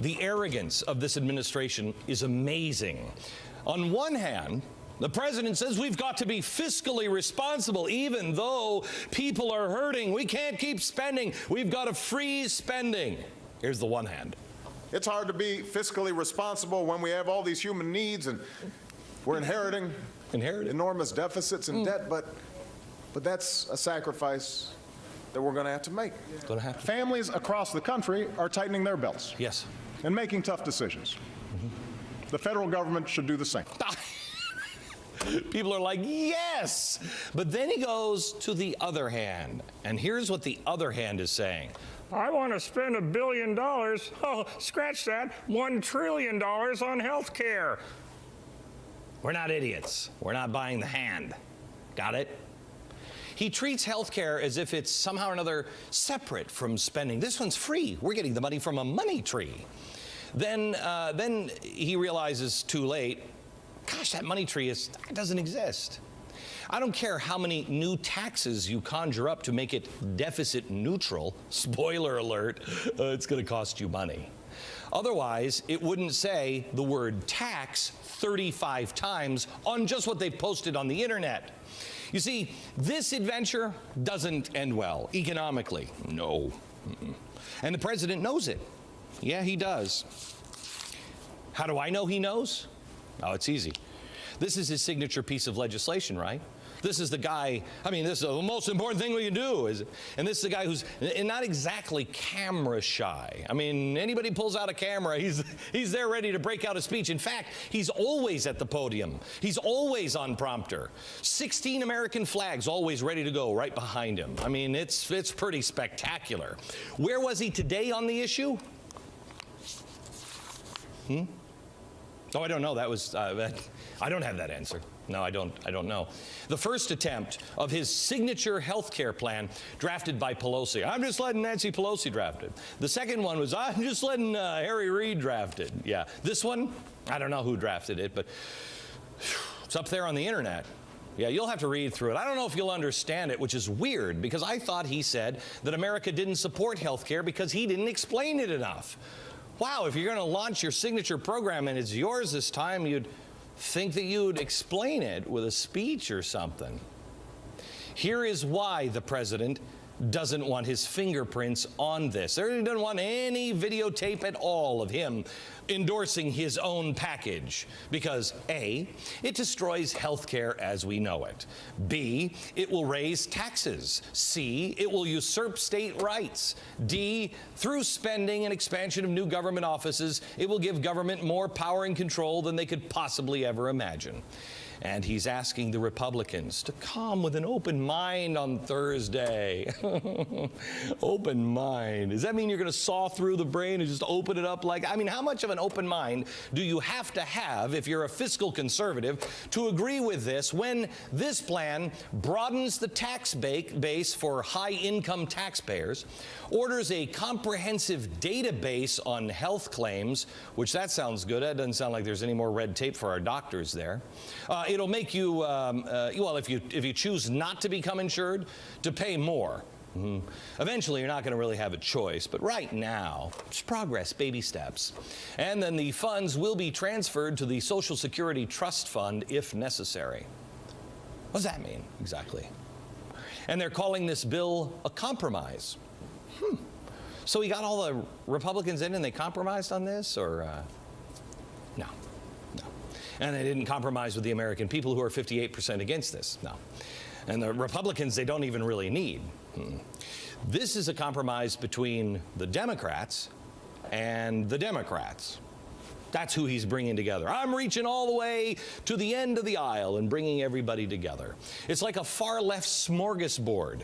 The arrogance of this administration is amazing. On one hand, the president says we've got to be fiscally responsible even though people are hurting. We can't keep spending. We've got to freeze spending. Here's the one hand. It's hard to be fiscally responsible when we have all these human needs and we're inheriting enormous deficits and debt, but that's a sacrifice that we're going to have to make. Families across the country are tightening their belts. Yes. And making tough decisions. The federal government should do the same. People are like, yes! But then he goes to the other hand. And here's what the other hand is saying. I want to spend $1 billion. Oh, scratch that. $1 trillion on health care. We're not idiots. We're not buying the hand. Got it? He treats health care as if it's somehow or another separate from spending. This one's free. We're getting the money from a money tree. Then he realizes too late, gosh, that money tree doesn't exist. I don't care how many new taxes you conjure up to make it deficit neutral. Spoiler alert, it's going to cost you money. Otherwise, it wouldn't say the word tax 35 times on just what they've posted on the internet. You see, this adventure doesn't end well economically. No. And the president knows it. Yeah, he does. How do I know he knows? Oh, it's easy. This is his signature piece of legislation, right? This is the guy, I mean, this is the most important thing we can do. And this is the guy who's not exactly camera shy. I mean, anybody pulls out a camera, he's there ready to break out a speech. In fact, he's always at the podium. He's always on prompter. 16 American flags always ready to go right behind him. I mean, it's pretty spectacular. Where was he today on the issue? Oh, I don't know. That was, I don't have that answer. No, I don't know. The first attempt of his signature health care plan drafted by Pelosi. I'm just letting Nancy Pelosi draft it. The second one was, I'm just letting Harry Reid draft it. Yeah. This one, I don't know who drafted it, but it's up there on the internet. Yeah, you'll have to read through it. I don't know if you'll understand it, which is weird, because I thought he said that America didn't support health care because he didn't explain it enough. Wow, if you're going to launch your signature program and it's yours this time, you'd think that you'd explain it with a speech or something. Here is why the president doesn't want his fingerprints on this. He doesn't want any videotape at all of him endorsing his own package because A, it destroys health care as we know it. B, it will raise taxes. C, it will usurp state rights. D, through spending and expansion of new government offices, it will give government more power and control than they could possibly ever imagine. And he's asking the Republicans to come with an open mind on Thursday. Open mind. Does that mean you're going to saw through the brain and just open it up like, I mean, how much of an open mind do you have to have if you're a fiscal conservative to agree with this when this plan broadens the tax base for high-income taxpayers, orders a comprehensive database on health claims, which that sounds good. That doesn't sound like there's any more red tape for our doctors there. It'll make you, well, if you choose not to become insured, to pay more. Eventually, you're not going to really have a choice, but right now, it's progress, baby steps. And then the funds will be transferred to the Social Security Trust Fund if necessary. What does that mean, exactly? And they're calling this bill a compromise. So we got all the Republicans in and they compromised on this, or no. And they didn't compromise with the American people who are 58% against this. No. And the Republicans, they don't even really need. This is a compromise between the Democrats and the Democrats. That's who he's bringing together. I'm reaching all the way to the end of the aisle and bringing everybody together. It's like a far-left smorgasbord.